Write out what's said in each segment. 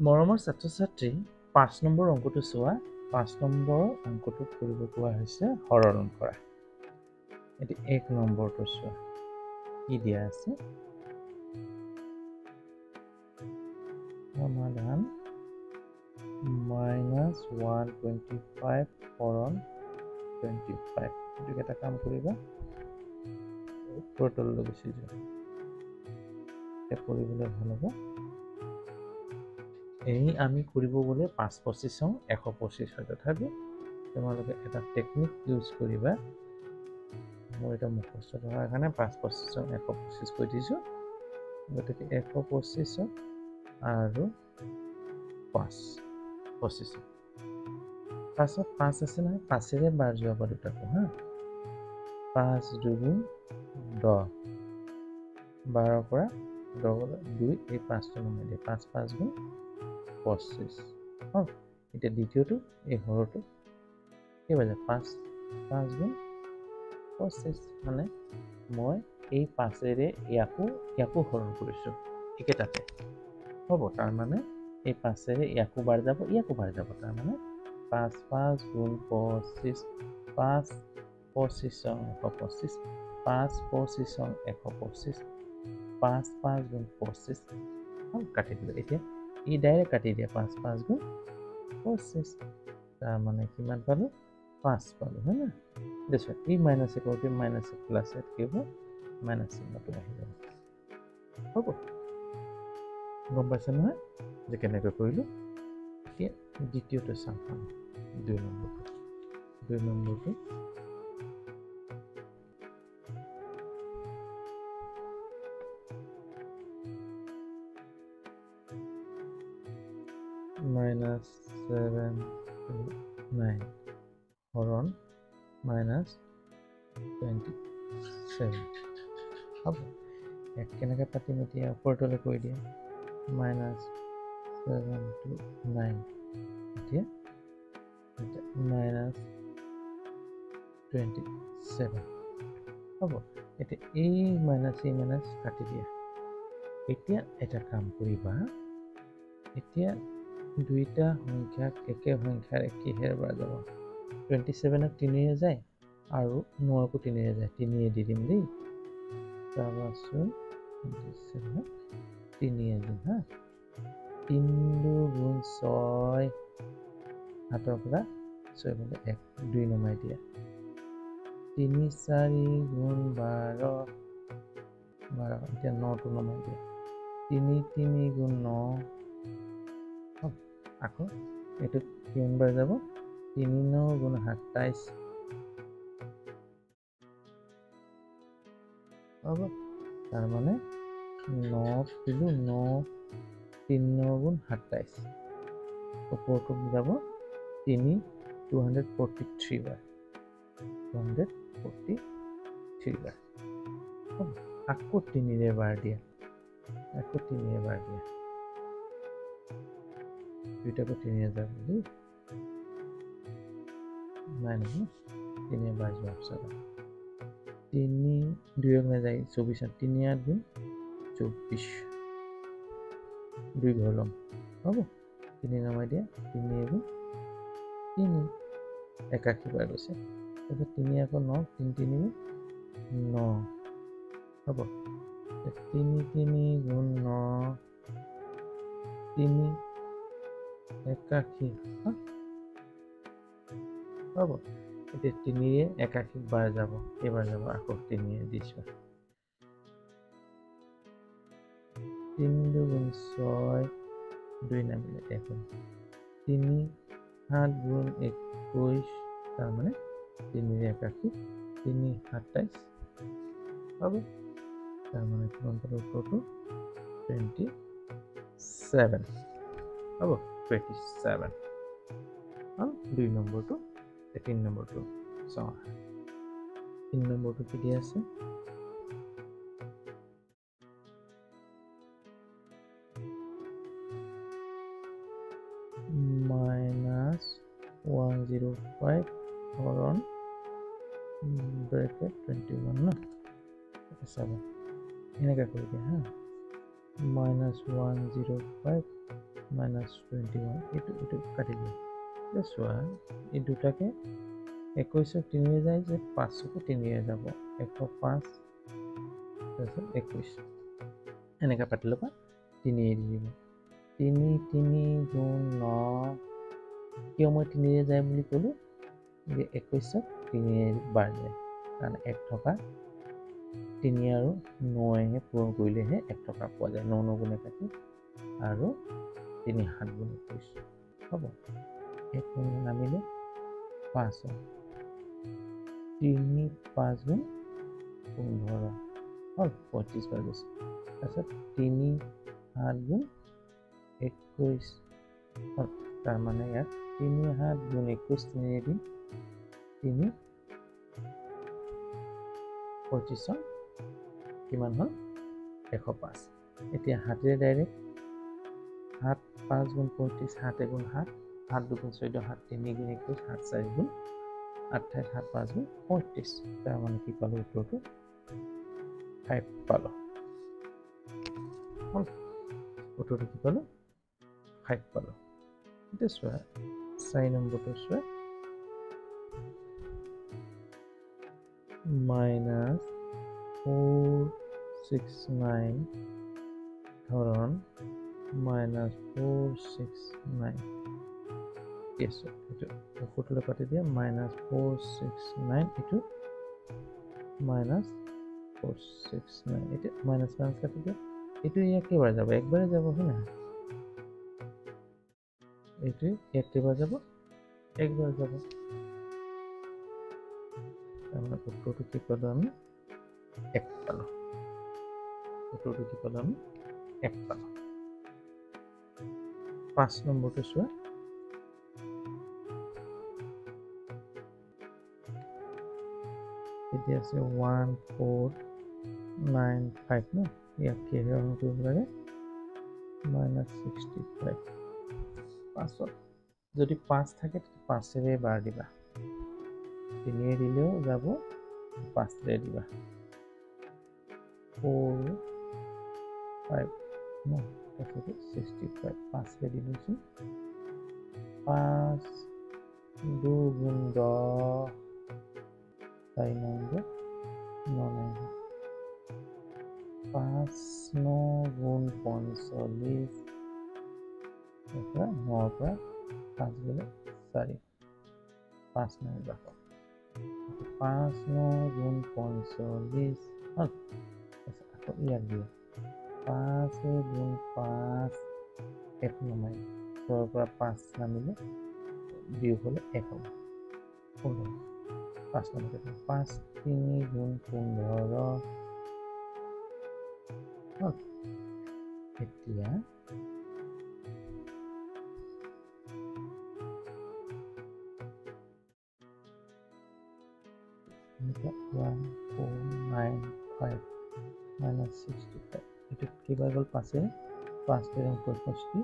মৰমৰ ছাত্ৰ-ছাত্ৰী 5 নম্বৰ অংকটো চোৱা 5 নম্বৰ অংকটো কৰিব কোৱা হৈছে হৰণ কৰা। এটি 1 নম্বৰটো চোৱা কি দিয়া আছে সমাধান -125 হৰণ 25 এটো এটা কাম কৰিবা ওপৰতলৈ গুচি যোৱা এটা কৰিবলৈ ভাল হ'ব। এই আমি কৰিব গ'লে 5 25 125 হয় তথাপি তোমালোকে এটা টেকনিক ইউজ কৰিবা মই এটা মুখস্থ হোৱাৰ কাৰণে 5 25 125 কৈ দিছো গতিকে 125 আৰু 5 25 পাছত 5 আছে নহয় 5ৰে বাৰ যোৱা বা দুটাকো হা 5 2 10 12 পৰা 2 এই 5টো নমাই দিয়ে 5 5 গুণ 25 এতিয়া দ্বিতীয়টো এই হৰটো কি বাজে 5 5 গুণ 25 মানে মই এই 5ৰে ইয়াকো হৰণ কৰিছো একেটাতে হ'ব তাৰ মানে এই 5ৰে ইয়াকো বাৰ যাব তাৰ মানে 5 5 গুণ 25 5 25 125 5 25 125 5 5 গুণ 25 কাটি দিলো এতিয়া ই ডাইৰেক্ট কাটি দিয়া 5 5 গুণ 25 তাৰ মানে কিমান পালো 5 পালো হয় না দেখো ই মাইনাস ইকুয়াল মাইনাস প্লাস এট কি হ'ব মাইনাস চিহ্নটো আহি যাব হ'ব গম পাইছা নহয় যে কেনেকৈ কৰিলো এতিয়া দ্বিতীয়টো চাম 2 নম্বৰটো minus 7 to 9 হৰণ minus 27 হ'ব এক কেনেকৈ পাতিম এতিয়া ওপৰতলৈ কৈ দিয়া minus 7 to 9 এতিয়া minus 27 হ'ব এতিয়া এই মাইনাস কাটি দিয়া এতিয়া এটা কাম কৰিবা এতিয়া দুইটা সংখ্যাক একে সংখ্যাৰ কিহেৰে বাৰ যাব 27 ক 3 ৰে যায় আৰু 9 কো 3 ৰে যায় 3 দি দিম দেই চাবাচোন 27 3 দিম হা 3 গুণ 6 হাতৰ পৰা 6 বলে 1 2 নমাই দিয়া 3 4 গুণ 12 এতিয়া 9 টো নমাই দিয়া 3 3 গুণ 9 আকৌ এটো কিমান বাৰ যাব 3 9 গুণ 27 হ'ব তাৰ মানে 9 কিলো 9 3 9 গুণ 27 ওপৰটো যাব 3 243 বাৰ 243 বাৰ আকৌ 3 ৰে বাৰ দিয়া দুইটাকো 3 যাব দেই নাই নহয় 3 বাৰ যোৱাৰ পিছত 3 2 নাযায় 24 3 8 গুণ 24 2 ঘৰ ল'ম হ'ব 3 নমাই দিয়া 3 গুণ 3 81 বাৰ গৈছে তাৰপিছত 3 আকৌ 9 3 3 গুণ 9 হ'ব 3 3 গুণ 9 3 81 হ'ব এতিয়া 3 ৰে 81 বাৰ যাব এবাৰ যাব আকৌ 3 ৰে দিছো 3 গুণ 6 2 নামিলে 1 3 7 গুণ 21 তাৰ মানে 3 ৰে 81 3 27 হ'ব তাৰ মানে কিমান পালো ওপৰটো 27 হ'ব 27 আৰু 2 নম্বৰটো 3 নম্বৰটো চাওঁ 3 নম্বৰটো কি দিয়া আছে -105 হৰণ ব্ৰেকেট 21 ন 7 এনেকৈ কৰি দিয়া হা -105 মাইনাছ 21 এইটো কাটি দিওঁ চোৱা এই দুটাকে 21 তিনিয়ে যায় যে 5 তিনিয়ে যাব 105 তাৰপিছত 21 এনেকৈ পাতি ল'বা তিনিয়ে দি দিব 3 3 গুণ 9 কিয় মই তিনিয়ে যায় বুলি ক'লোঁ যে 21 তিনিয়ে বাৰ যায় কাৰণ 1 থকা 3 আৰু 9হে পূৰণ কৰিলেহে 1 টকা পোৱা যায় 9 9 গুণে কাটি আৰু 3 7 গুণ 21 হ'ব 1 গুণ নামিলে 5 3 5 গুণ 15 হ'ল 35 পাই গৈছে তাৰপিছত 3 7 গুণ 21 হ'ল তাৰমানে ইয়াত 3 7 গুণ 21 3 দিম 3 25 কিমান হ'ল 105 এতিয়া 7ৰে ডাইৰেক্ট 7 5 গুণ 35 7 গুণ 7 7 2 গুণ 14 7 3 গুণ 21 7 4 গুণ 28 7 5 গুণ 35 তাৰমানে কি পালোঁ উত্তৰটো 5 পালোঁ হ'ল উত্তৰটো কি পালোঁ 5 পালোঁ এতিয়া চোৱা 4 নম্বৰটো চোৱা মাইনাছ 469 ধৰণ মাইনাছ 469 yes এইটো ওপৰলৈ কাটি দিয়া মাইনাছ 469 এইটো মাইনাছ 469 এতিয়া মাইনাছ মাইনাছ কাটি দিয়া এইটো ইয়াক কেইবাৰ যাব একবাৰে যাব হয় না এইটো ইয়াক কেইবাৰ যাব একবাৰ যাব তাৰমানে উত্তৰটো কি পালোঁ আমি 1 পালোঁ উত্তৰটো কি পালোঁ আমি 1 পালোঁ 5 নম্বৰটো চোৱা এতিয়া আছে 1495 ন ইয়াক কিহেৰে হৰণ কৰিব লাগে মাইনাছ 65 5 যদি 5 থাকে 5ৰে বাৰ দিবা 3 দিলেও যাব 5ৰে দিবা 4 5 ন তাৰপিছত 65 5ৰে দি লৈছোঁ 5 2 গুণ 10 4 9 9 5 9 গুণ 45 পৰা 9 পৰা 5 গ'লে 4 5 9 যাব 5 9 গুণ 45 হ'ল আকৌ ইয়াক দিয়ে 5 গুণ 5 1 নমাই 6 পৰা 5 নামিলে বিয়োগ হ'লে 1 হ'ব 15 5 নম্বৰতে 5 3 গুণ 15 হ'ল এতিয়া এটা 1495 minus 65 itu কিবা গ'ল 5 5 এবং 65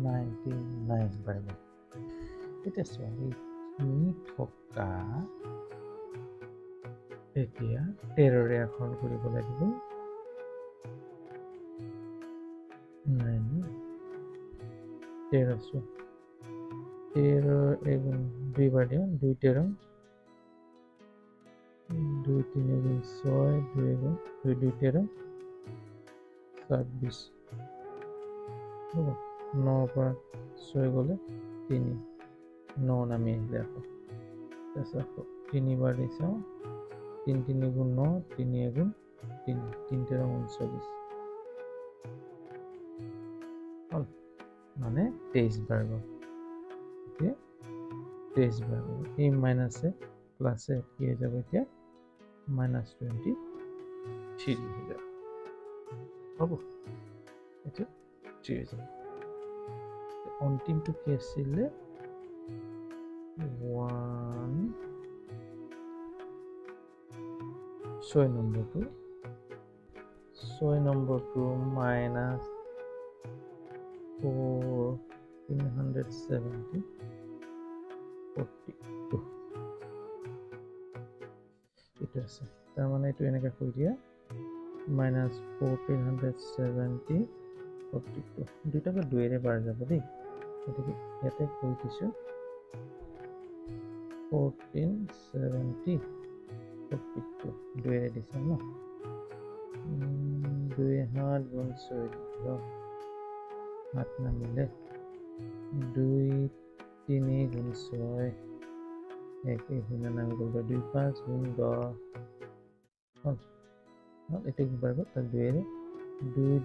99 বাৰ গ'ল এতিয়া চোৱা নি থকা এতিয়া 13ৰে আখৰণ কৰিব লাগিব 9 13 চোৱা 13 এবং 2 বাৰ দিওঁ 2 13 2 3 গুণ 6 2 গুণ 2 2 13 26 হ'ব 9 পৰা 6 গ'লে 3 9 নামি আহিলে আকৌ তাৰপিছত আকৌ 3 বাৰ দি চাওঁ 3 3 গুণ 9 3 গুণ 3 3 13 39 হ'ল মানে 23 বাৰ গ'ল এতিয়া 23 বাৰ গ'ল এই মাইনাছে প্লাছে কি হৈ যাব এতিয়া minus 23 হৈ যাব হ'ব এইটো 3 হৈ যাব অন্তিমটো কি আছিলে 6 নম্বৰটো minus 4 370 42 এইটো আছে তাৰমানে এইটো এনেকৈ কৈ দিয়া minus 1470 42 দুইটাকে 2 বাৰ যাব দেই গতিকে ইয়াতে কৈ দিছোঁ 1470 42 2 দিছে ন 2 7 গুণ 14 7 নামিলে 2 3 গুণ 6 1 শূন্য নামি গ'ল 2 5 গুণ 10 হ'ল এইটো বাৰ গ'ল তাক 2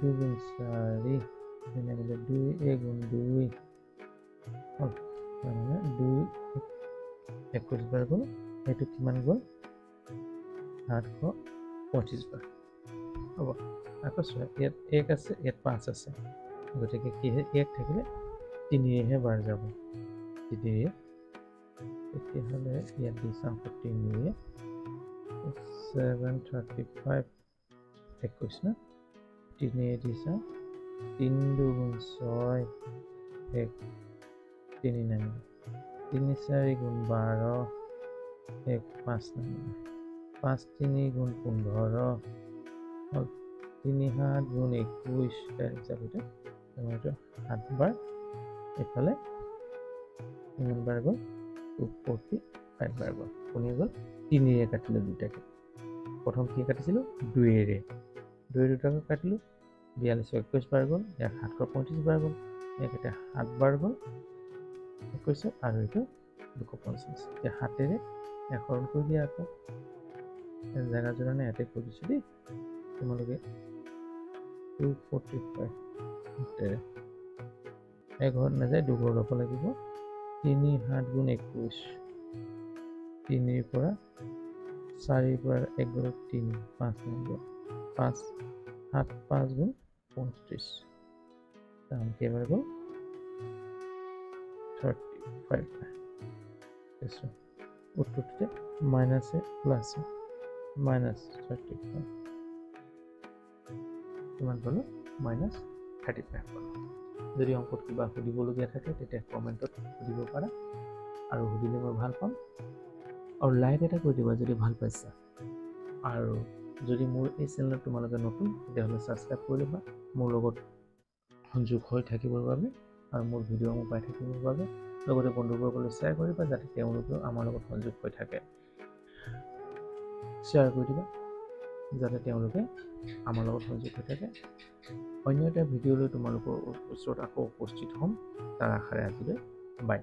2 গুণ 4 নামিলে 2 গুণ 2 হ'ল মানে 2 21 বাৰ গ'ল এইটো কিমান গ'ল 825 বাৰ হ'ব আকৌ চোৱা ইয়াত 1 আছে ইয়াত 5 আছে গতিকে কি 1 থাকিলে 3হে বাৰ যাব 3 তেতিয়াহ'লে ইয়াত দি চাওঁ 3 735 21 না 3 দি চাওঁ 3 গুণ 6 1 3 নামিলে 3 4 গুণ 12 1 5 নামিলে 5 3 গুণ 15 হ'ল 3 7 গুণ 21 হিচাপতে এইটো 7 বাৰ এইফালে কিমান বাৰ গ'ল 245 বাৰ গ'ল কোনে গ'ল 3 কাটিলোঁ দুটাকে প্ৰথম কি কাটিছিলোঁ 2 দুটাকে কাটিলোঁ 42 21 বাৰ গ'ল ইয়াত 735 বাৰ গ'ল ইয়াত এতিয়া 7 বাৰ গ'ল 21 আৰু এইটো 250 এতিয়া 7 একৰণ কৰি দিয়া আকৌ জেগা জোৰা নে ইয়াতে কৰি দিছোঁ দেই তোমালোকে 245 এঘৰত নাযায় দুঘৰ ল'ব লাগিব 3 7 গুণ 21 3 পৰা 4 পৰা 1 গ'ল 3 5 নম্বৰ 5 7 5 গুণ 35 দাম কেইবাৰ গ'ল 35 উত্তৰটোতে মাইনাছে প্লাছে মাইনাছ 35 কিমান পালোঁ মাইনাছ 35 পালোঁ যদি অংকত কিবা সুধিবলগীয়া থাকে তেতিয়া কমেণ্টত সুধিব পাৰা আৰু সুধিলে মই ভাল পাম আৰু লাইক এটা কৰি দিবা যদি ভাল পাইছা আৰু যদি মোৰ এই চেনেলত তোমালোকে নতুন তেতিয়াহ'লে ছাবস্ক্ৰাইব কৰি ল'বা মোৰ লগত সংযোগ হৈ থাকিবৰ বাবে আৰু মোৰ ভিডিঅ' মোৰ পাই থাকিবৰ বাবে লগতে বন্ধুবৰ্গলৈ শ্বেয়াৰ কৰিবা যাতে তেওঁলোকেও আমাৰ লগত সংযোগ হৈ থাকে শ্বেয়াৰ কৰি দিবা যাতে তেওঁলোকে আমাৰ লগত সংযোগ হৈ থাকে অন্য এটা ভিডিঅ'লৈ তোমালোকৰ ওচৰত আকৌ উপস্থিত হ'ম তাৰ আশাৰে আজিলৈ বাই